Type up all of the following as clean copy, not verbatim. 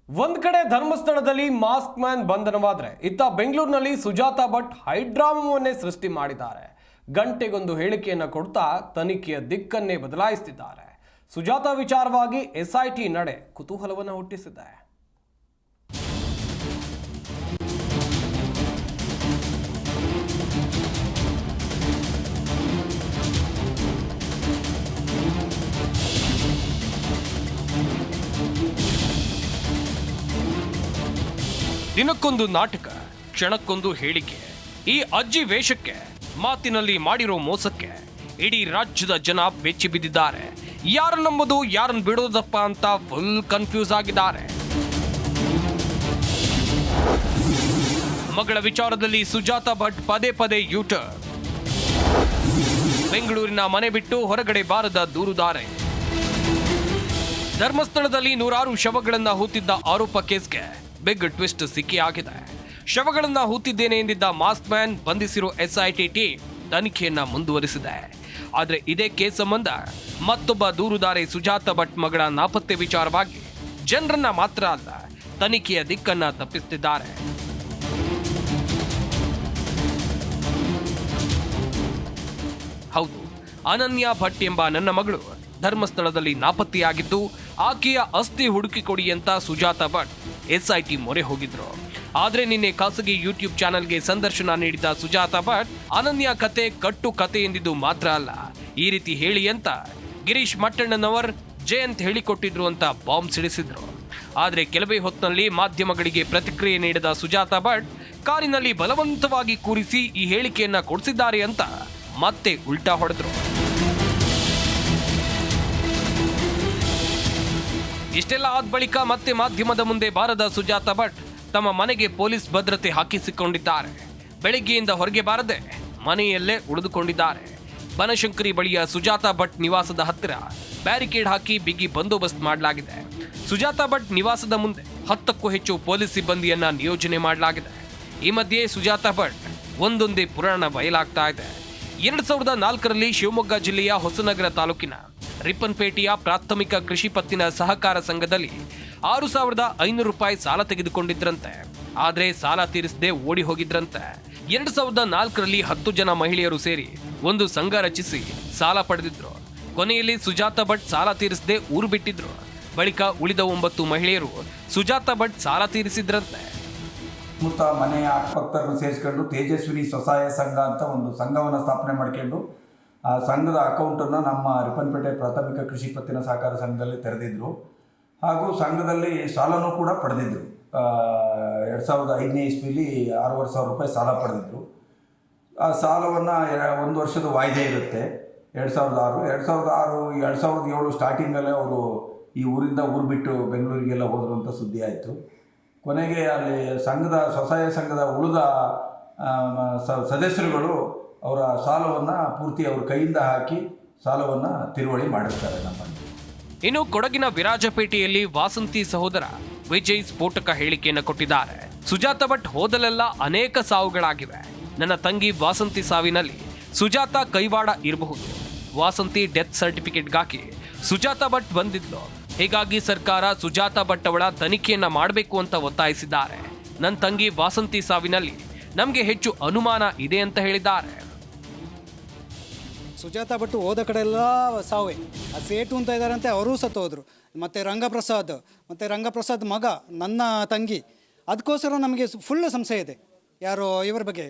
ಒಂದ್ ಕಡೆ ಧರ್ಮಸ್ಥಳದಲ್ಲಿ ಮಾಸ್ಕ್ ಮ್ಯಾನ್ ಬಂಧನವಾದ್ರೆ ಇತ್ತ ಬೆಂಗಳೂರಿನಲ್ಲಿ ಸುಜಾತಾ ಭಟ್ ಹೈಡ್ರಾಮವನ್ನೇ ಸೃಷ್ಟಿ ಮಾಡಿದ್ದಾರೆ. ಗಂಟೆಗೊಂದು ಹೇಳಿಕೆಯನ್ನ ಕೊಡ್ತಾ ತನಿಖೆಯ ದಿಕ್ಕನ್ನೇ ಬದಲಾಯಿಸುತ್ತಿದ್ದಾರೆ. ಸುಜಾತಾ ವಿಚಾರವಾಗಿ ಎಸ್ಐಟಿ ನಡೆ ಕುತೂಹಲವನ್ನು ಹುಟ್ಟಿಸಿದೆ. ದಿನಕ್ಕೊಂದು ನಾಟಕ, ಕ್ಷಣಕ್ಕೊಂದು ಹೇಳಿಕೆ. ಈ ಅಜ್ಜಿ ವೇಷಕ್ಕೆ, ಮಾತಿನಲ್ಲಿ ಮಾಡಿರೋ ಮೋಸಕ್ಕೆ ಇಡೀ ರಾಜ್ಯದ ಜನ ಬೆಚ್ಚಿ ಬಿದ್ದಿದ್ದಾರೆ. ಯಾರನ್ನ ನಂಬೋದು ಯಾರನ್ನ ಬಿಡೋದಪ್ಪ ಅಂತ ಫುಲ್ ಕನ್ಫ್ಯೂಸ್ ಆಗಿದ್ದಾರೆ. ಮಗಳ ವಿಚಾರದಲ್ಲಿ ಸುಜಾತಾ ಭಟ್ ಪದೇ ಪದೇ ಯೂಟರ್ನ್. ಬೆಂಗಳೂರಿನ ಮನೆ ಬಿಟ್ಟು ಹೊರಗಡೆ ಬಾರದ ದೂರುದಾರೆ. ಧರ್ಮಸ್ಥಳದಲ್ಲಿ ನೂರಾರು ಶವಗಳನ್ನ ಹೂತಿದ್ದ ಆರೋಪ ಕೇಸ್ಗೆ ಬಿಗ್ ಟ್ವಿಸ್ಟ್ ಸಿಕ್ಕಿಯಾಗಿದೆ. ಶವಗಳನ್ನ ಹೂತಿದ್ದೇನೆ ಎಂದಿದ್ದ ಮಾಸ್ಕ್ ಮ್ಯಾನ್ ಬಂಧಿಸಿರೋ ಎಸ್ಐಟಿ ಟೀಮ್ ತನಿಖೆಯನ್ನ ಮುಂದುವರಿಸಿದೆ. ಆದರೆ ಇದೇ ಕೇಸ್ ಸಂಬಂಧ ಮತ್ತೊಬ್ಬ ದೂರುದಾರೆ ಸುಜಾತಾ ಭಟ್ ಮಗಳ ನಾಪತ್ತೆ ವಿಚಾರವಾಗಿ ಜನರನ್ನ ಮಾತ್ರ ಅಲ್ಲ, ತನಿಖೆಯ ದಿಕ್ಕನ್ನ ತಪ್ಪಿಸುತ್ತಿದ್ದಾರೆ. ಹೌದು, ಅನನ್ಯ ಭಟ್ ಎಂಬ ನನ್ನ ಮಗಳು ಧರ್ಮಸ್ಥಳದಲ್ಲಿ ನಾಪತ್ತೆಯಾಗಿದ್ದು, ಆಕೆಯ ಅಸ್ಥಿ ಹುಡುಕಿಕೊಡಿ ಅಂತ ಸುಜಾತಾ ಭಟ್ ಎಸ್ಐಟಿ ಮೊರೆ ಹೋಗಿದ್ರು. ಆದ್ರೆ ನಿನ್ನೆ ಖಾಸಗಿ ಯೂಟ್ಯೂಬ್ ಚಾನೆಲ್ಗೆ ಸಂದರ್ಶನ ನೀಡಿದ ಸುಜಾತಾ ಭಟ್ ಅನನ್ಯ ಕತೆ ಕಟ್ಟು ಕತೆ ಎಂದಿದ್ದು ಮಾತ್ರ ಅಲ್ಲ, ಈ ರೀತಿ ಹೇಳಿ ಅಂತ ಗಿರೀಶ್ ಮಟ್ಟಣ್ಣನವರ್ ಜಯಂತ್ ಹೇಳಿಕೊಟ್ಟಿದ್ರು ಅಂತ ಬಾಂಬ್ ಸಿಡಿಸಿದ್ರು. ಆದ್ರೆ ಕೆಲವೇ ಹೊತ್ತಿನಲ್ಲಿ ಮಾಧ್ಯಮಗಳಿಗೆ ಪ್ರತಿಕ್ರಿಯೆ ನೀಡಿದ ಸುಜಾತಾ ಭಟ್ ಕಾರಿನಲ್ಲಿ ಬಲವಂತವಾಗಿ ಕೂರಿಸಿ ಈ ಹೇಳಿಕೆಯನ್ನ ಕೊಡಿಸಿದ್ದಾರೆ ಅಂತ ಮತ್ತೆ ಉಲ್ಟಾ ಹೊಡೆದ್ರು. ಇಷ್ಟೆಲ್ಲ ಆದ ಬಳಿಕ ಮತ್ತೆ ಮಾಧ್ಯಮದ ಮುಂದೆ ಬಾರದ ಸುಜಾತಾ ಭಟ್ ತಮ್ಮ ಮನೆಗೆ ಪೊಲೀಸ್ ಭದ್ರತೆ ಹಾಕಿಸಿಕೊಂಡಿದ್ದಾರೆ. ಬೆಳಗ್ಗೆಯಿಂದ ಹೊರಗೆ ಬಾರದೆ ಮನೆಯಲ್ಲೇ ಉಳಿದುಕೊಂಡಿದ್ದಾರೆ. ಬನಶಂಕರಿ ಬಳಿಯ ಸುಜಾತಾ ಭಟ್ ನಿವಾಸದ ಹತ್ತಿರ ಬ್ಯಾರಿಕೇಡ್ ಹಾಕಿ ಬಿಗಿ ಬಂದೋಬಸ್ತ್ ಮಾಡಲಾಗಿದೆ. ಸುಜಾತಾ ಭಟ್ ನಿವಾಸದ ಮುಂದೆ 10ಕ್ಕೂ ಹೆಚ್ಚು ಪೊಲೀಸ್ ಸಿಬ್ಬಂದಿಯನ್ನ ನಿಯೋಜನೆ ಮಾಡಲಾಗಿದೆ. ಈ ಮಧ್ಯೆ ಸುಜಾತಾ ಭಟ್ ಒಂದೊಂದೇ ಪುರಾಣ ಬಯಲಾಗ್ತಾ ಇದೆ. 2004ರಲ್ಲಿ ಶಿವಮೊಗ್ಗ ಜಿಲ್ಲೆಯ ಹೊಸನಗರ ತಾಲೂಕಿನ ರಿಪ್ಪನ್ಪೇಟೆಯ ಪ್ರಾಥಮಿಕ ಕೃಷಿ ಪತ್ತಿನ ಸಹಕಾರ ಸಂಘದಲ್ಲಿ 6,500 ರೂಪಾಯಿ ಸಾಲ ತೆಗೆದುಕೊಂಡಿದ್ರಂತೆ. ಆದ್ರೆ ಸಾಲ ತೀರಿಸದೆ ಓಡಿ ಹೋಗಿದ್ರಂತೆ. 2004ರಲ್ಲಿ 10 ಜನ ಮಹಿಳೆಯರು ಸೇರಿ ಒಂದು ಸಂಘ ರಚಿಸಿ ಸಾಲ ಪಡೆದಿದ್ರು. ಕೊನೆಯಲ್ಲಿ ಸುಜಾತಾ ಭಟ್ ಸಾಲ ತೀರಿಸದೆ ಊರು ಬಿಟ್ಟಿದ್ರು. ಬಳಿಕ ಉಳಿದ 9 ಮಹಿಳೆಯರು ಸುಜಾತಾ ಭಟ್ ಸಾಲ ತೀರಿಸಿದ್ರಂತೆ. ಮನೆಯ ಅಕ್ಕಪಕ್ಕರು ಸೇರಿಸ್ಕೊಂಡು ತೇಜಸ್ವಿನಿ ಸ್ವಸಹಾಯ ಸಂಘ ಅಂತ ಒಂದು ಸಂಘವನ್ನು ಸ್ಥಾಪನೆ ಮಾಡ್ಕೊಂಡು ಆ ಸಂಘದ ಅಕೌಂಟನ್ನು ನಮ್ಮ ರಿಪ್ಪನ್ಪೇಟೆ ಪ್ರಾಥಮಿಕ ಕೃಷಿ ಪತ್ತಿನ ಸಹಕಾರ ಸಂಘದಲ್ಲಿ ತೆರೆದಿದ್ರು. ಹಾಗೂ ಸಂಘದಲ್ಲಿ ಸಾಲನೂ ಕೂಡ ಪಡೆದಿದ್ರು. 2005ನೇ ಇಸ್ವಿಲಿ 6,500 ರೂಪಾಯಿ ಸಾಲ ಪಡೆದಿದ್ರು. ಆ ಸಾಲವನ್ನು 1 ವರ್ಷದ ವಾಯ್ದೆ ಇರುತ್ತೆ. 2006, 2007 ಸ್ಟಾರ್ಟಿಂಗಲ್ಲೇ ಅವರು ಈ ಊರಿಂದ ಊರು ಬಿಟ್ಟು ಬೆಂಗಳೂರಿಗೆಲ್ಲ ಹೋದರು ಅಂತ ಸುದ್ದಿ ಆಯಿತು. ಕೊನೆಗೆ ಅಲ್ಲಿ ಸ್ವಸಹಾಯ ಸಂಘದ ಉಳಿದ ಸದಸ್ಯರುಗಳು ಅವರ ಸಾಲವನ್ನು ಪೂರ್ತಿ ಅವ್ರ ಕೈಯಿಂದ ಹಾಕಿ ಸಾಲವನ್ನು ತಿರುವಳಿ ಮಾಡಿರ್ತಾರೆ ನಮ್ಮಲ್ಲಿ. ಇನ್ನು ಕೊಡಗಿನ ವಿರಾಜಪೇಟೆಯಲ್ಲಿ ವಾಸಂತಿ ಸಹೋದರ ವಿಜಯ್ ಸ್ಫೋಟಕ ಹೇಳಿಕೆಯನ್ನು ಕೊಟ್ಟಿದ್ದಾರೆ. ಸುಜಾತಾ ಭಟ್ ಹೋದಲೆಲ್ಲ ಅನೇಕ ಸಾವುಗಳಾಗಿವೆ. ನನ್ನ ತಂಗಿ ವಾಸಂತಿ ಸಾವಿನಲ್ಲಿ ಸುಜಾತಾ ಕೈವಾಡ ಇರಬಹುದು. ವಾಸಂತಿ ಡೆತ್ ಸರ್ಟಿಫಿಕೇಟ್ಗಾಗಿ ಸುಜಾತಾ ಭಟ್ ಬಂದಿದ್ಲು. ಹೀಗಾಗಿ ಸರ್ಕಾರ ಸುಜಾತಾ ಭಟ್ ಅವಳ ತನಿಖೆಯನ್ನ ಮಾಡಬೇಕು ಅಂತ ಒತ್ತಾಯಿಸಿದ್ದಾರೆ. ನನ್ನ ತಂಗಿ ವಾಸಂತಿ ಸಾವಿನಲ್ಲಿ ನಮಗೆ ಹೆಚ್ಚು ಅನುಮಾನ ಇದೆ ಅಂತ ಹೇಳಿದ್ದಾರೆ. ಸುಜಾತಾ ಭಟ್ ಹೋದ ಕಡೆ ಎಲ್ಲ ಸಾವೇ. ಆ ಸೇಟು ಅಂತ ಇದ್ದಾರಂತೆ, ಅವರೂ ಸತ್ತೋದ್ರು. ಮತ್ತು ರಂಗಪ್ರಸಾದ್ ಮಗ ನನ್ನ ತಂಗಿ. ಅದಕ್ಕೋಸ್ಕರ ನಮಗೆ ಫುಲ್ ಸಂಶಯ ಇದೆ ಯಾರು ಇವ್ರ ಬಗ್ಗೆ,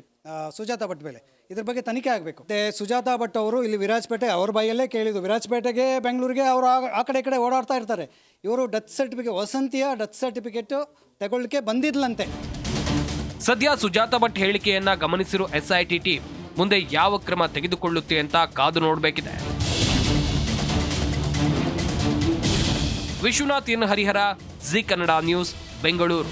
ಸುಜಾತಾ ಭಟ್ ಮೇಲೆ. ಇದ್ರ ಬಗ್ಗೆ ತನಿಖೆ ಆಗಬೇಕು. ಮತ್ತು ಸುಜಾತಾ ಭಟ್ ಅವರು ಇಲ್ಲಿ ವಿರಾಜಪೇಟೆ ಅವ್ರ ಬಾಯಲ್ಲೇ ಕೇಳಿದ್ದು. ವಿರಾಜಪೇಟೆಗೆ ಬೆಂಗಳೂರಿಗೆ ಅವರು ಆ ಕಡೆ ಓಡಾಡ್ತಾ ಇರ್ತಾರೆ. ಇವರು ಡೆತ್ ಸರ್ಟಿಫಿಕೇಟ್, ವಸಂತಿಯ ಡೆತ್ ಸರ್ಟಿಫಿಕೇಟು ತಗೊಳ್ಳಿಕ್ಕೆ ಬಂದಿದ್ಲಂತೆ. ಸದ್ಯ ಸುಜಾತಾ ಭಟ್ ಹೇಳಿಕೆಯನ್ನ ಗಮನಿಸಿರೋ ಎಸ್ಐಟಿ ಟೀಮ್ ಮುಂದೆ ಯಾವ ಕ್ರಮ ತೆಗೆದುಕೊಳ್ಳುತ್ತೆ ಅಂತ ಕಾದು ನೋಡಬೇಕಿದೆ. Vishwanath N Harihara, Z Kannada news, Bengaluru.